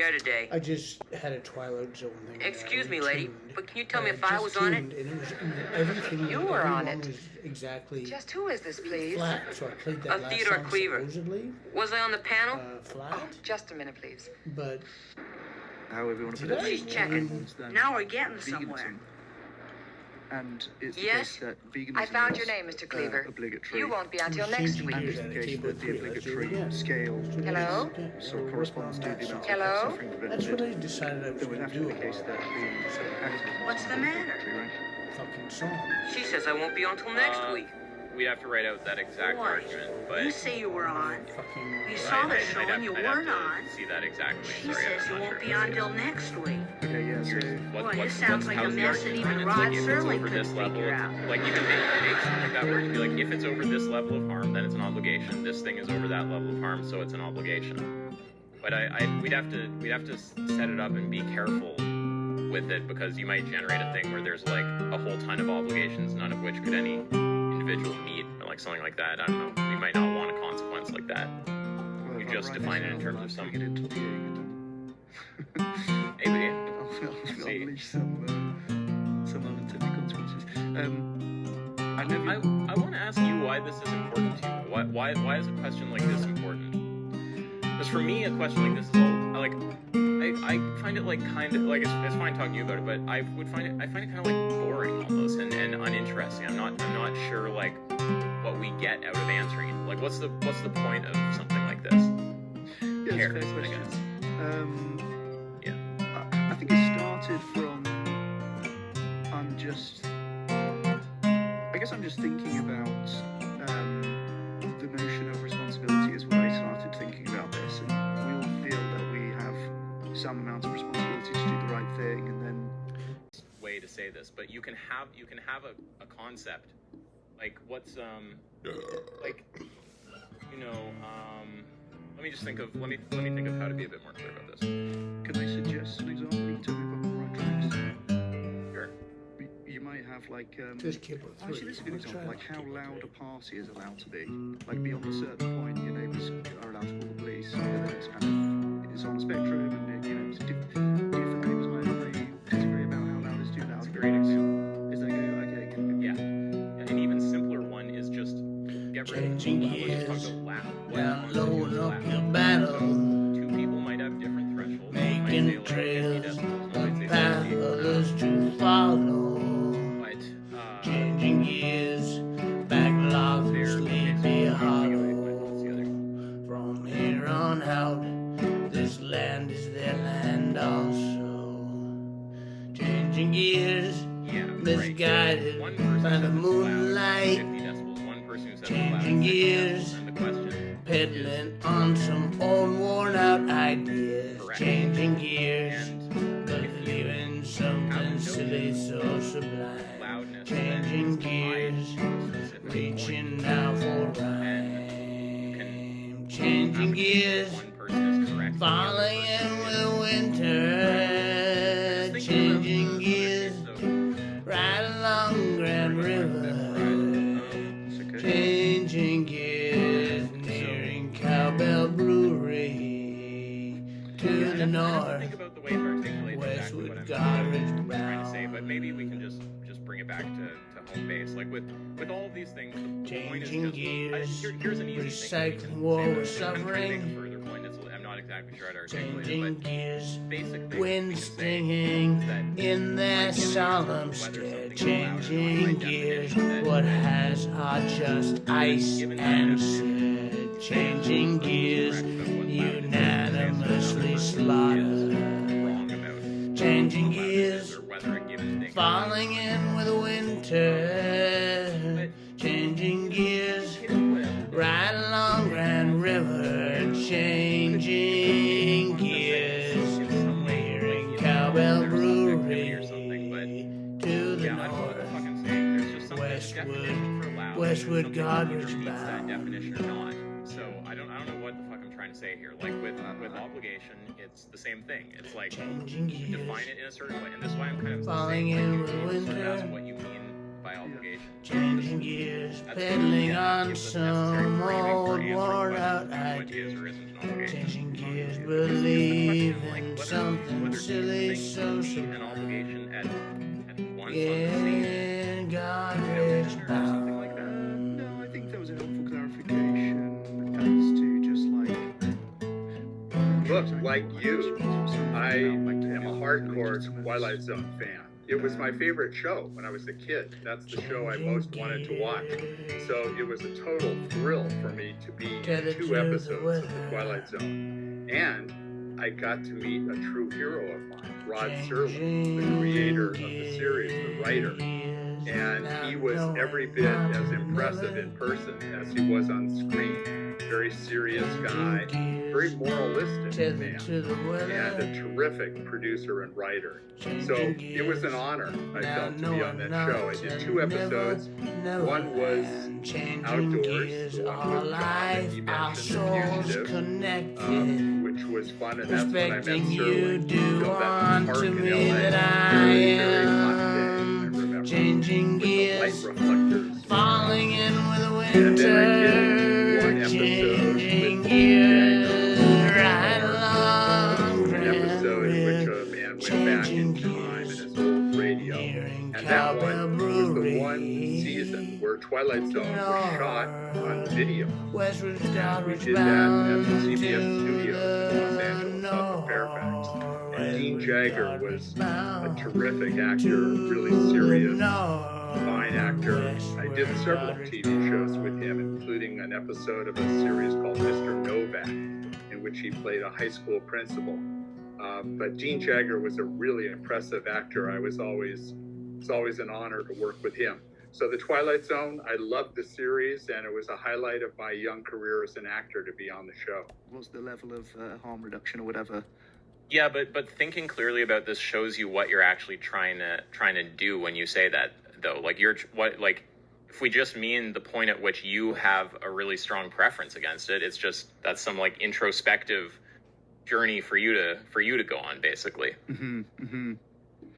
air today? I just had a Twilight Zone thing. Excuse me, lady, tuned. but can you tell me if I was on it? And it was everything. You were on everyone it. Was exactly Just who is this, please? flat. So I played that last Theodore song Cleaver. supposedly Was I on the panel? flat. Oh, just a minute, please. But however you want to Did put it. She's checking. Now we're getting somewhere. And it's the Yes? case that veganism I found is, your name, Mr. Cleaver. obligatory. You won't be until I'm next changing week. And gears it's at the a case table that the three. Let's do it obligatory again. scale Hello? sort of corresponds to the amount of Hello? suffering That's prevented. what I decided I was It would going have to to do be the case about that the activity What's the matter? right? fucking song. She says I won't be on till next week. We'd have to write out that exact Why? argument, but You say you were on. Fucking. You saw the I'd show have- and you I'd have weren't to on. See that exactly. She Sorry, says I'm you not won't sure be if on it's- till next week. Okay, yeah, so Boy, this sounds like a how's the mess that argument? even It's Rod like if it's Serling over couldn't this level, figure out. like you can make something like that where it'd be like, if it's over this level of harm, then it's an obligation. This thing is over that level of harm, so it's an obligation. But we'd have to set it up and be careful with it, because you might generate a thing where there's like a whole ton of obligations, none of which could any individual meet, or like something like that. I don't know. You might not want a consequence like that. well, You if I just write define this it in out, terms I'll of some- get into being Hey, but yeah. I'll See. unleash some unintended consequences. I never. I want to ask you why this is important to you. Why is a question like this important? Because for me, a question like this is all like I find it like kind of like it's fine talking to you about it, but I find it kind of like boring almost and uninteresting. I'm not sure like what we get out of answering it. Like what's the point of something like this? Yeah, Care, it's a fair I question. guess. Yeah. I think it started from I'm just thinking about the notion of responsibility is what I started thinking about this, and we all feel that we have some amount of responsibility to do the right thing, and then Way to say this, but you can have a concept like what's like let me just think of let me think of how to be a bit more clear about this. can I suggest an example? You can tell me if I'm on the right tracks. Sure. You might have like This kid with actually, this is a good example. Like how loud a party is allowed to be. Like beyond a certain point, your neighbours are allowed to call the police. And then it's on a spectrum, and it's different neighbours might disagree about how loud it's too loud. That's a great example. Is that good? Okay, good. Yeah. An even simpler one is just get rid of Changing let's just talk gears, about loud. down low and up your Loud. battle, Two people might have different thresholds. One might say, making like, 50 trails, decibels, a one might say path 60. others to follow. But Changing gears, backlogs and sleepy hollow. From here on out, this land is their land also. Changing gears, yeah, misguided One person by said the it's loud, moonlight. 50 decibels. One person who said Changing it's loud, 60 gears, decibels. And the question peddling on some old worn out ideas. Correct. Changing gears, and believing something silly so sublime. loudness, Changing then it's gears, tied to a specific reaching point. now for And rhyme. Changing gears, One person is correct. falling in with winter. Changing gears, right along Grand River. Changing gears, nearing Cowbell Brewery. To the north, Westwood Garbage trying to say, Brown. but maybe we can just bring it back to home base. Like with all of these things, the point is Changing just gears, here's an easy thing. recycling war Say with that. I'm trying to make suffering. a further point. I'm not exactly sure how to articulate Changing it, gears, but basic thing we wind can say stinging is that in their solemn stare. Changing gears, what has are just ice and said. Changing gears, unanimously slaughtered. wrong about Changing whether it is gears, or whether a given thing is falling in with winter. Changing gears, right along Grand River. Changing gears, nearing Cowbell Brewery. To the Yeah, I don't know what the fuck north, I'm saying. There's just something Westwood- definition for loud. Westwood Something Garbage either meets that Bound. definition or not. So I don't know what the fuck I'm trying to say here. Like with obligation, it's the same thing. It's like changing you gears, define it in a certain way, and this is why I'm kind of falling saying, in like, with you sort of ask winter. what you mean by obligation. Changing gears, That's peddling yeah, on gives us necessary some framing for old answering worn questions out about what is ideas. or isn't an obligation. Changing gears, Like, believing and silly social an obligation at once on the getting garbage Something like that. No, I think that was a helpful clarification as to just like. Look, like you, I am a hardcore Twilight Zone fan. It was my favorite show when I was a kid. That's the show I most wanted to watch. So it was a total thrill for me to be in 2 episodes of the Twilight Zone. And I got to meet a true hero of mine, Rod Serling, the creator of the series, the writer. And he was every bit as impressive in person as he was on screen. Very serious guy, very moralistic man, and a terrific producer and writer. So it was an honor, I felt, to be on that show. I did 2 episodes. One was outdoors, the one with John that you mentioned, The Fugitive, which was fun, and that's when I met Serling. Filmed that in the park in LA. Very, very hot day, I remember. Changing With the gears, light reflectors. falling in with And then I winter, did one episode changing with gears, Jagger, right along, an episode in which a man went back in changing time in his old radio. And that one was the one season where Twilight Zone was shot on video. Westward, We Scotward, did that at the CBS to studios in Los Angeles, south of Fairfax. And Dean Jagger was a terrific actor, really serious, fine actor. I did several TV shows with him, including an episode of a series called Mr. Novak, in which he played a high school principal. But Dean Jagger was a really impressive actor. It's always an honor to work with him. So The Twilight Zone, I loved the series, and it was a highlight of my young career as an actor to be on the show. Was the level of harm reduction or whatever? Yeah, but thinking clearly about this shows you what you're actually trying to do when you say that, though. Like if we just mean the point at which you have a really strong preference against it, it's just that's some like introspective journey for you to go on, basically. Mm-hmm, mm-hmm.